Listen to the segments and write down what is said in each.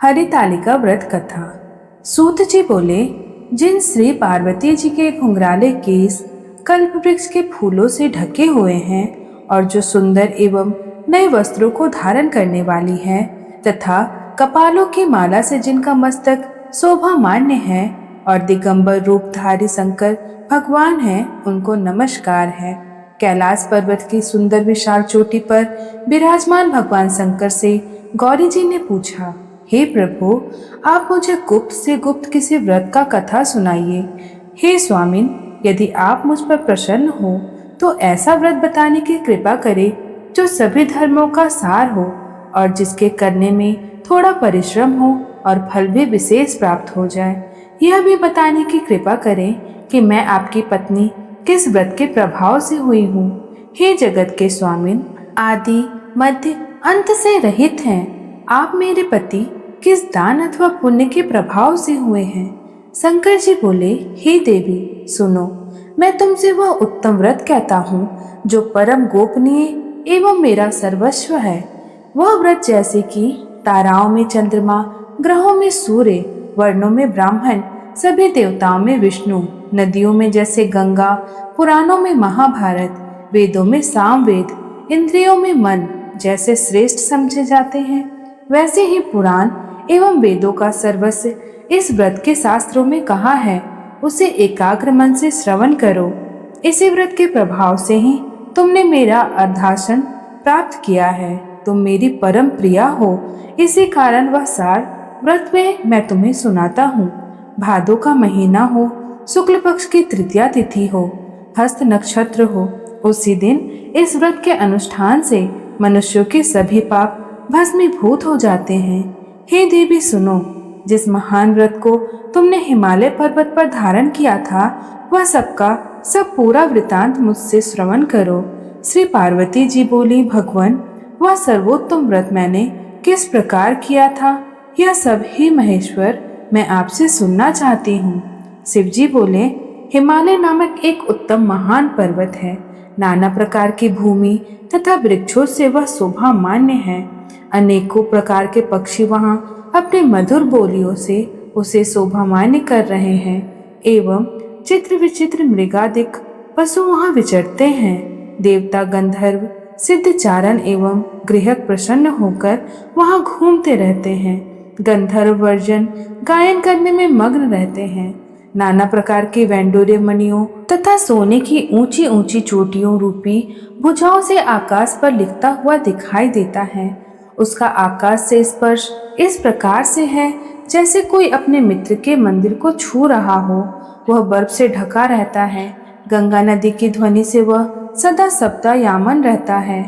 हरितालिका व्रत कथा। सूत जी बोले, जिन श्री पार्वती जी के घुंघराले केस कल्प वृक्ष के फूलों से ढके हुए हैं और जो सुंदर एवं नए वस्त्रों को धारण करने वाली है तथा कपालों की माला से जिनका मस्तक शोभा मान्य है और दिगंबर रूपधारी शंकर भगवान है, उनको नमस्कार है। कैलाश पर्वत की सुंदर विशाल चोटी पर विराजमान भगवान शंकर से गौरी जी ने पूछा, हे प्रभु, आप मुझे गुप्त से गुप्त किसी व्रत का कथा सुनाइए। हे स्वामिन, यदि आप मुझ पर प्रसन्न हो तो ऐसा व्रत बताने की कृपा करें जो सभी धर्मों का सार हो और जिसके करने में थोड़ा परिश्रम हो और फल भी विशेष प्राप्त हो जाए। यह भी बताने की कृपा करें कि मैं आपकी पत्नी किस व्रत के प्रभाव से हुई हूँ। हे जगत के स्वामिन, आदि मध्य अंत से रहित हैं, आप मेरे पति किस दान अथवा पुण्य के प्रभाव से हुए हैं। शंकर जी बोले, हे देवी सुनो, मैं तुमसे वह उत्तम व्रत कहता हूँ जो परम गोपनीय एवं मेरा सर्वस्व है। वह व्रत जैसे कि ताराओं में चंद्रमा, ग्रहों में सूर्य, वर्णों में ब्राह्मण, सभी देवताओं में विष्णु, नदियों में जैसे गंगा, पुराणों में महाभारत, वेदों में सामवेद, इंद्रियों में मन जैसे श्रेष्ठ समझे जाते हैं, वैसे ही पुराण एवं वेदों का सर्वस्व इस व्रत के शास्त्रों में कहा है। उसे एकाग्र मन से श्रवण करो। इसी व्रत के प्रभाव से ही तुमने मेरा अर्धासन प्राप्त किया है। तुम मेरी परम प्रिया हो, इसी कारण वह सार व्रत में मैं तुम्हें सुनाता हूँ। भादो का महीना हो, शुक्ल पक्ष की तृतीया तिथि हो, हस्त नक्षत्र हो, उसी दिन इस व्रत के अनुष्ठान से मनुष्यों के सभी पाप भस्मीभूत हो जाते हैं। हे देवी सुनो, जिस महान व्रत को तुमने हिमालय पर्वत पर धारण किया था वह सबका सब पूरा वृतांत मुझसे श्रवण करो। श्री पार्वती जी बोली, भगवान, वह सर्वोत्तम व्रत मैंने किस प्रकार किया था यह सब ही महेश्वर मैं आपसे सुनना चाहती हूँ। शिव जी बोले, हिमालय नामक एक उत्तम महान पर्वत है। नाना प्रकार की भूमि तथा वृक्षों से वह शोभा मान्य है। अनेकों प्रकार के पक्षी वहाँ अपने मधुर बोलियों से उसे शोभामान्य कर रहे हैं एवं चित्र विचित्र मृगादिक पशु वहाँ विचरते हैं। देवता, गंधर्व, सिद्ध, चारण एवं गृहक प्रसन्न होकर वहाँ घूमते रहते हैं। गंधर्व वर्जन गायन करने में मग्न रहते हैं। नाना प्रकार के वैंडूर्य मणियों तथा सोने की ऊंची ऊंची चोटियों रूपी भुजाओं से आकाश पर लिखता हुआ दिखाई देता है। उसका आकाश से स्पर्श इस प्रकार से है जैसे कोई अपने मित्र के मंदिर को छू रहा हो। वह बर्फ से ढका रहता है। गंगा नदी की ध्वनि से वह सदा सप्तायामन रहता है।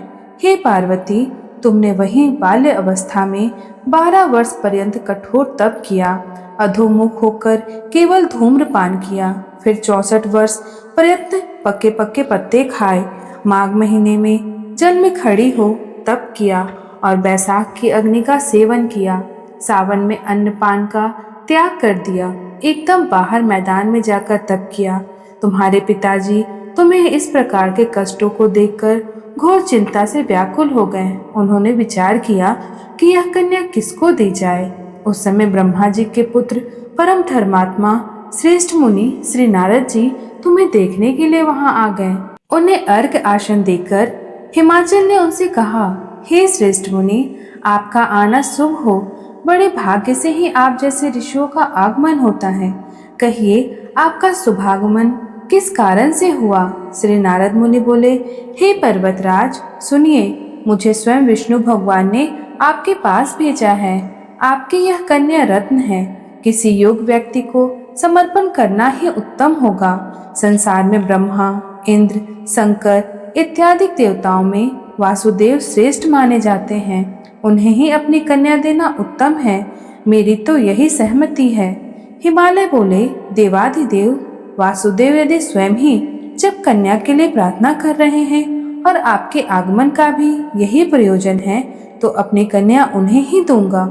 हे पार्वती, तुमने वहीं बाल्य अवस्था में 12 वर्ष पर्यंत कठोर तप किया, अधोमुख होकर केवल धूम्रपान किया, फिर 64 वर्ष पर्यंत पक्के पक्के पत्ते खाए, माघ महीने में जल में खड़ी हो तप किया और बैसाख की अग्नि का सेवन किया। सावन में अन्नपान का त्याग कर दिया, एकदम बाहर मैदान में जाकर तप किया। तुम्हारे पिताजी तुम्हें इस प्रकार के कष्टों को देखकर घोर चिंता से व्याकुल हो गए। उन्होंने विचार किया कि यह कन्या किसको दी जाए। उस समय ब्रह्मा जी के पुत्र परम धर्मात्मा श्रेष्ठ मुनि श्री नारद जी तुम्हें देखने के लिए वहां आ गए। उन्हें अर्घ आसन देकर हिमाचल ने उनसे कहा, हे श्रेष्ठ मुनि, आपका आना शुभ हो। बड़े भाग्य से ही आप जैसे ऋषियों का आगमन होता है। कहिए, आपका शुभागमन किस कारण से हुआ। श्री नारद मुनि बोले, हे पर्वतराज सुनिए, मुझे स्वयं विष्णु भगवान ने आपके पास भेजा है। आपकी यह कन्या रत्न है। किसी योग्य व्यक्ति को समर्पण करना ही उत्तम होगा। संसार में ब्रह्मा, इंद्र, शंकर इत्यादि देवताओं में वासुदेव श्रेष्ठ माने जाते हैं। उन्हें ही अपनी कन्या देना उत्तम है। मेरी तो यही सहमति है। हिमालय बोले, देवाधिदेव वासुदेव यदि स्वयं ही जब कन्या के लिए प्रार्थना कर रहे हैं और आपके आगमन का भी यही प्रयोजन है तो अपनी कन्या उन्हें ही दूंगा।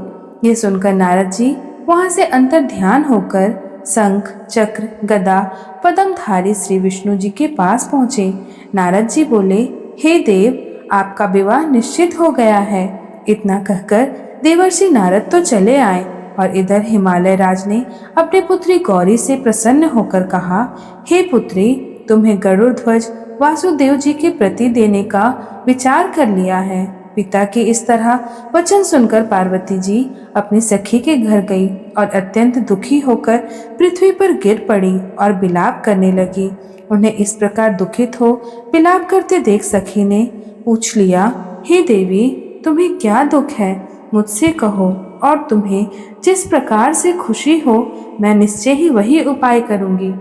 ये सुनकर नारद जी वहां से अंतर ध्यान होकर शंख, चक्र, गदा, पद्मधारी श्री विष्णु जी के पास पहुँचे। नारद जी बोले, हे देव, आपका विवाह निश्चित हो गया है। इतना कहकर देवर्षि नारद तो चले आए, और इधर हिमालय राज ने अपनी पुत्री गौरी से प्रसन्न होकर कहा, हे पुत्री, तुम्हें गरुड़ ध्वज वासुदेव जी के प्रति देने का विचार कर लिया है। पिता के इस तरह वचन सुनकर पार्वती जी अपनी सखी के घर गई और अत्यंत दुखी होकर पृथ्वी पर गिर पड़ी और विलाप करने लगी। उन्हें इस प्रकार दुखित हो विलाप करते देख सखी ने पूछ लिया, हे देवी, तुम्हें क्या दुख है? मुझसे कहो और तुम्हें जिस प्रकार से खुशी हो मैं निश्चय ही वही उपाय करूंगी।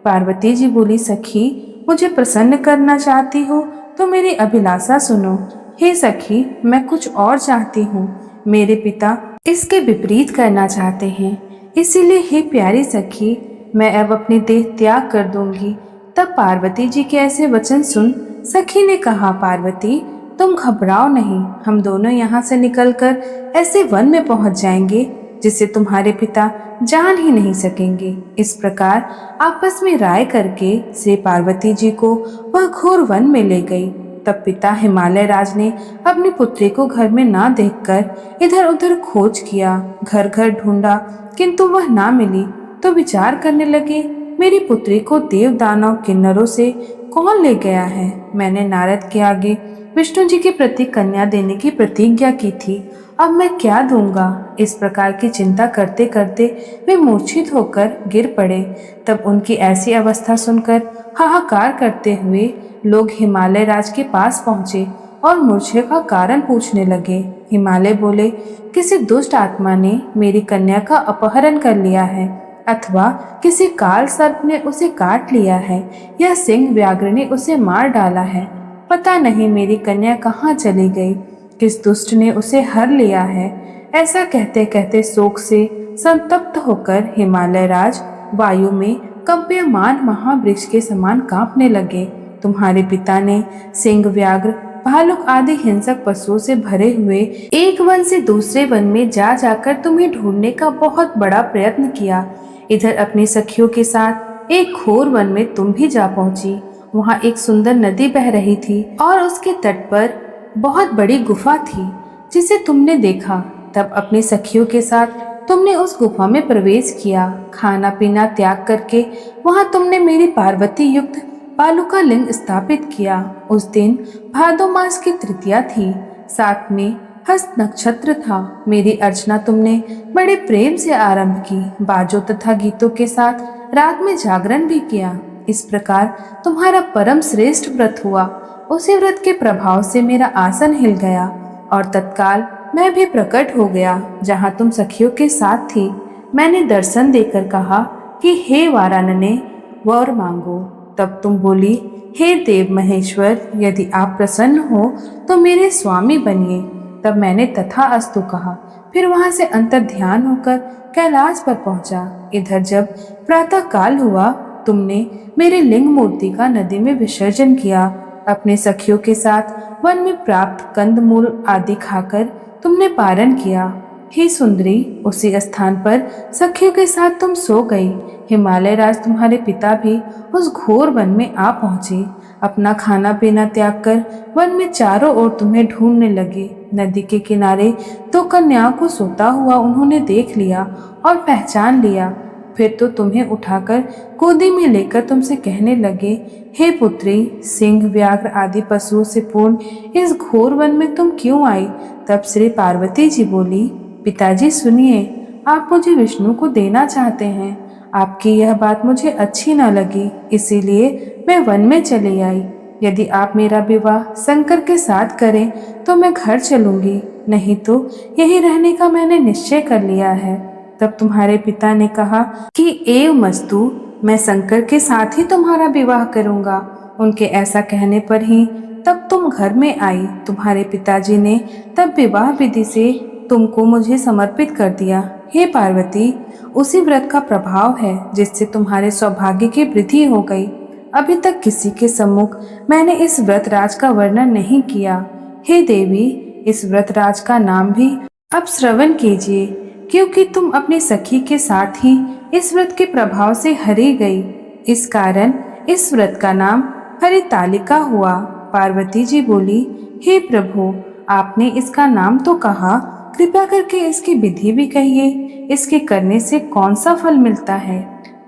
पार्वती जी बोली, सखी, मुझे प्रसन्न करना चाहती हो तो मेरी अभिलाषा सुनो। हे सखी, मैं कुछ और चाहती हूँ। मेरे पिता इसके विपरीत करना चाहते हैं, इसीलिए हे प्यारी सखी, मैं अब अपनी देह त्याग कर दूंगी। तब पार्वती जी के ऐसे वचन सुन सखी ने कहा, पार्वती, तुम घबराओ नहीं, हम दोनों यहाँ से निकलकर ऐसे वन में पहुँच जाएंगे जिसे तुम्हारे पिता जान ही नहीं सकेंगे। इस प्रकार आपस में राय करके श्री पार्वती जी को वह घोर वन में ले गई। तब पिता हिमालय राज ने अपनी पुत्री को घर में ना देखकर इधर उधर खोज किया, घर घर ढूंढा, किंतु वह ना मिली। तो विचार करने लगे, मेरी पुत्री को देव दानव किन्नरों से कौन ले गया है? मैंने नारद के आगे विष्णु जी के प्रति कन्या देने की प्रतिज्ञा की थी, अब मैं क्या दूंगा? इस प्रकार की चिंता करते करते वे मूर्छित होकर गिर पड़े। तब उनकी ऐसी अवस्था सुनकर हाहाकार करते हुए लोग हिमालय राज के पास पहुंचे और मूर्छा का कारण पूछने लगे। हिमालय बोले, किसी दुष्ट आत्मा ने मेरी कन्या का अपहरण कर लिया है, अथवा किसी काल सर्प ने उसे काट लिया है या सिंह व्याघ्र ने उसे मार डाला है। पता नहीं मेरी कन्या कहाँ चली गई, किस दुष्ट ने उसे हर लिया है। ऐसा कहते कहते शोक से संतप्त होकर हिमालय राज वायु में कंपयमान महावृक्ष के समान कांपने लगे। तुम्हारे पिता ने सिंह व्याघ्र भालुक आदि हिंसक पशुओं से भरे हुए एक वन से दूसरे वन में जा जाकर तुम्हें ढूंढने का बहुत बड़ा प्रयत्न किया। इधर अपनी सखियों के साथ एक घोर वन में तुम भी जा पहुंची। वहां एक सुंदर नदी बह रही थी और उसके तट पर बहुत बड़ी गुफा थी जिसे तुमने देखा। तब अपनी सखियों के साथ तुमने उस गुफा में प्रवेश किया। खाना पीना त्याग करके वहां तुमने मेरी पार्वती युक्त बालुका लिंग स्थापित किया। उस दिन भादो मास की तृतीया थी, साथ में हस्त नक्षत्र था। मेरी अर्चना तुमने बड़े प्रेम से आरंभ की, बाजों तथा गीतों के साथ रात में जागरण भी किया। इस प्रकार तुम्हारा परम श्रेष्ठ व्रत हुआ। उसी व्रत के प्रभाव से मेरा आसन हिल गया और तत्काल मैं भी प्रकट हो गया जहाँ तुम सखियों के साथ थी। मैंने दर्शन देकर कहा कि हे वारानने, वर मांगो। तब तुम बोली, हे देव महेश्वर, यदि आप प्रसन्न हो तो मेरे स्वामी बनिए। तब मैंने तथा अस्तु कहा, फिर वहां से अंतर ध्यान होकर कैलाश पर पहुंचा। इधर जब प्रातः काल हुआ, तुमने मेरे लिंग मूर्ति का नदी में विसर्जन किया। अपने सखियों के साथ वन में प्राप्त कंदमूल आदि खाकर तुमने पारण किया। हे सुंदरी, उसी स्थान पर सखियों के साथ तुम सो गई। हिमालय राज तुम्हारे पिता भी उस घोर वन में आ पहुंचे। अपना खाना पीना त्याग कर वन में चारों ओर तुम्हें ढूंढने लगे। नदी के किनारे दो कन्याओं को सोता हुआ उन्होंने देख लिया और पहचान लिया। फिर तो तुम्हें उठाकर गोदी में लेकर तुमसे कहने लगे, हे पुत्री, सिंह व्याघ्र आदि पशुओं से पूर्ण इस घोर वन में तुम क्यों आई? तब श्री पार्वती जी बोली, पिताजी सुनिए, आप मुझे विष्णु को देना चाहते हैं। आपकी यह बात मुझे अच्छी न लगी, इसीलिए मैं वन में चली आई। यदि आप मेरा विवाह शंकर के साथ करें तो मैं घर चलूंगी, नहीं तो यही रहने का मैंने निश्चय कर लिया है। तब तुम्हारे पिता ने कहा कि एव मस्तु, मैं शंकर के साथ ही तुम्हारा विवाह करूंगा। उनके ऐसा कहने पर ही तब तुम घर में आई। तुम्हारे पिताजी ने तब विवाह विधि से तुमको मुझे समर्पित कर दिया। हे पार्वती, उसी व्रत का प्रभाव है जिससे तुम्हारे सौभाग्य की वृद्धि हो गई। अभी तक किसी के सम्मुख मैंने इस व्रत राज का वर्णन नहीं किया। हे देवी, इस व्रत राज का नाम भी अब श्रवण कीजिए, क्योंकि तुम अपनी सखी के साथ ही इस व्रत के प्रभाव से हरी गई। इस कारण इस व्रत का नाम हरितालिका हुआ। पार्वती जी बोली, हे प्रभु, आपने इसका नाम तो कहा, कृपया करके इसकी विधि भी कहिए। इसके करने से कौन सा फल मिलता है,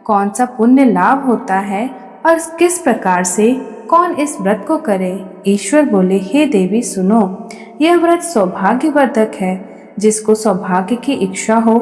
कौन सा पुण्य लाभ होता है और किस प्रकार से कौन इस व्रत को करे। ईश्वर बोले, हे देवी सुनो, यह व्रत सौभाग्यवर्धक है। जिसको सौभाग्य की इच्छा हो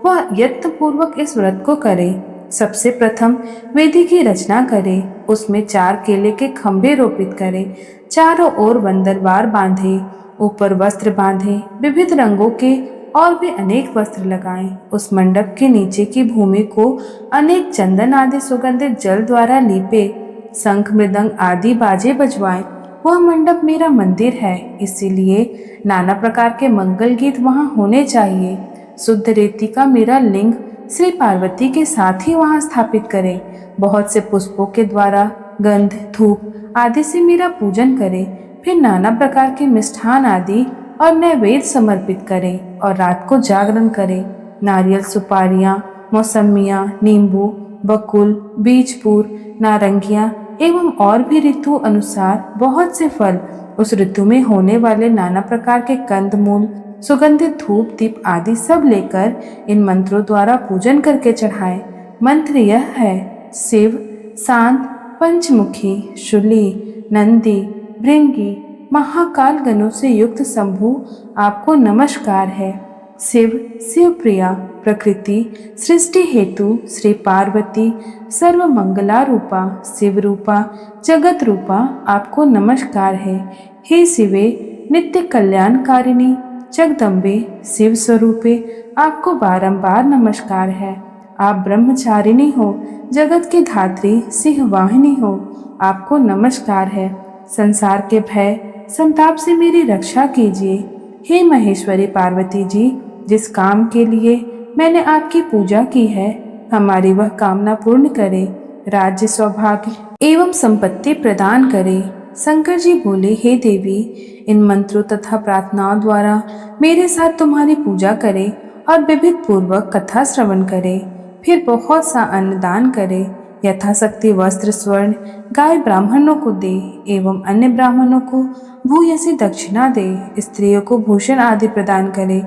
वह यत्न पूर्वक इस व्रत को करे। सबसे प्रथम वेदी की रचना करे, उसमें 4 केले के खंभे रोपित करे, चारों ओर बंदरवार बांधे, ऊपर वस्त्र बांधे, विविध रंगों के और भी अनेक वस्त्र लगाएं। उस मंडप के नीचे की भूमि को अनेक चंदन आदि सुगंधित जल द्वारा लीपे, शंख मृदंग आदि बाजे बजवाएं। वह मंडप मेरा मंदिर है, इसीलिए नाना प्रकार के मंगल गीत वहां होने चाहिए। शुद्ध रेती का मेरा लिंग श्री पार्वती के साथ ही वहां स्थापित करें। बहुत से पुष्पों के द्वारा गंध धूप आदि से मेरा पूजन करें। फिर नाना प्रकार के मिष्ठान आदि और नैवेद्य समर्पित करें और रात को जागरण करें। नारियल, सुपारियां, मौसमियां, नींबू, बकुल, बीजपूर, नारंगियां एवं और भी ऋतु अनुसार बहुत से फल, उस ऋतु में होने वाले नाना प्रकार के कंदमूल, सुगंधित धूप दीप आदि सब लेकर इन मंत्रों द्वारा पूजन करके चढ़ाएं। मंत्र यह है, शिव शांत पंचमुखी शूली नंदी भृंगी महाकाल गणों से युक्त शंभु आपको नमस्कार है। शिव शिवप्रिया प्रकृति सृष्टि हेतु श्री पार्वती सर्व मंगला रूपा शिव रूपा जगत रूपा आपको नमस्कार है। हे शिवे नित्य कल्याणकारिणी जगदम्बे शिव स्वरूपे आपको बारंबार नमस्कार है। आप ब्रह्मचारिणी हो, जगत की धात्री सिंह वाहिनी हो, आपको नमस्कार है। संसार के भय संताप से मेरी रक्षा कीजिए। हे महेश्वरी पार्वती जी, जिस काम के लिए मैंने आपकी पूजा की है, हमारी वह कामना पूर्ण करे, राज्य सौभाग्य एवं संपत्ति प्रदान करे। शंकर जी बोले, हे देवी, इन मंत्रों तथा प्रार्थनाओं द्वारा मेरे साथ तुम्हारी पूजा करे और विविध पूर्वक कथा श्रवण करे। फिर बहुत सा अन्नदान करे, यथाशक्ति वस्त्र स्वर्ण गाय ब्राह्मणों को दे एवं अन्य ब्राह्मणों को भूयसी दक्षिणा दे। स्त्रियों को भूषण आदि प्रदान करे।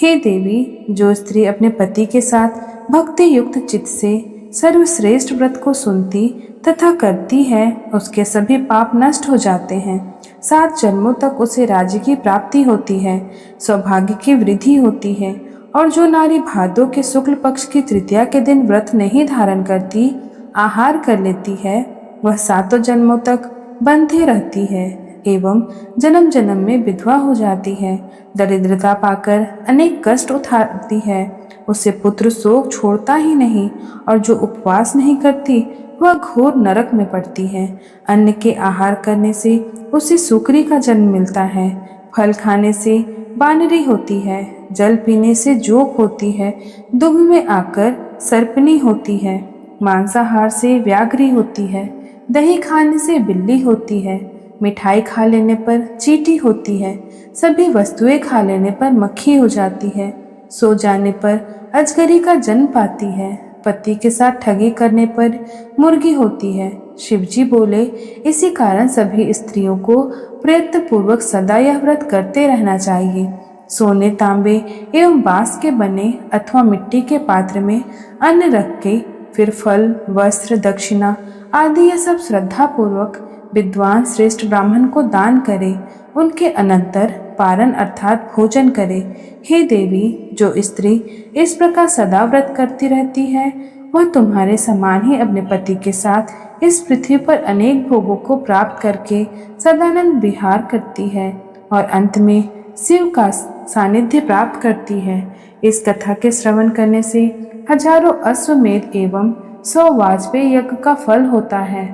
हे देवी, जो स्त्री अपने पति के साथ भक्ति युक्त चित्त से सर्वश्रेष्ठ व्रत को सुनती तथा करती है, उसके सभी पाप नष्ट हो जाते हैं। 7 जन्मों तक उसे राज्य की प्राप्ति होती है, सौभाग्य की वृद्धि होती है। और जो नारी भादों के शुक्ल पक्ष की तृतीया के दिन व्रत नहीं धारण करती, आहार कर लेती है, वह 7 जन्मों तक बंधे रहती है एवं जन्म जन्म में विधवा हो जाती है, दरिद्रता पाकर अनेक कष्ट उठाती है, उसे पुत्र शोक छोड़ता ही नहीं। और जो उपवास नहीं करती वह घोर नरक में पड़ती है। अन्न के आहार करने से उसे सूकरी का जन्म मिलता है, फल खाने से बानरी होती है, जल पीने से जोक होती है, दुग्ध में आकर सर्पनी होती है, मांसाहार से व्याघ्री होती है, दही खाने से बिल्ली होती है, मिठाई खा लेने पर चींटी होती है, सभी वस्तुएं खा लेने पर मक्खी हो जाती है, सो जाने पर अजगरी का जन्म पाती है, पति के साथ ठगी करने पर मुर्गी होती है। शिवजी बोले, इसी कारण सभी स्त्रियों को प्रयत्न पूर्वक सदा यह व्रत करते रहना चाहिए। सोने तांबे एवं बांस के बने अथवा मिट्टी के पात्र में अन्न रख के फिर फल वस्त्र दक्षिणा आदि यह सब श्रद्धा पूर्वक विद्वान श्रेष्ठ ब्राह्मण को दान करे, उनके अनंतर पारण अर्थात भोजन करे। हे देवी, जो स्त्री इस प्रकार सदा व्रत करती रहती है, वह तुम्हारे समान ही अपने पति के साथ इस पृथ्वी पर अनेक भोगों को प्राप्त करके सदानंद विहार करती है और अंत में शिव का सानिध्य प्राप्त करती है। इस कथा के श्रवण करने से हजारों अश्वमेध एवं 100 वाजपेयी यज्ञ का फल होता है।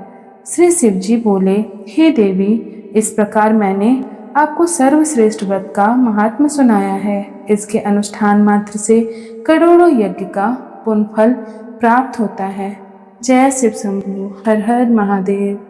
श्री शिवजी बोले, हे देवी, इस प्रकार मैंने आपको सर्वश्रेष्ठ व्रत का महात्म्य सुनाया है। इसके अनुष्ठान मात्र से करोड़ों यज्ञ का पुण्य फल प्राप्त होता है। जय शिव शंभु, हर हर महादेव।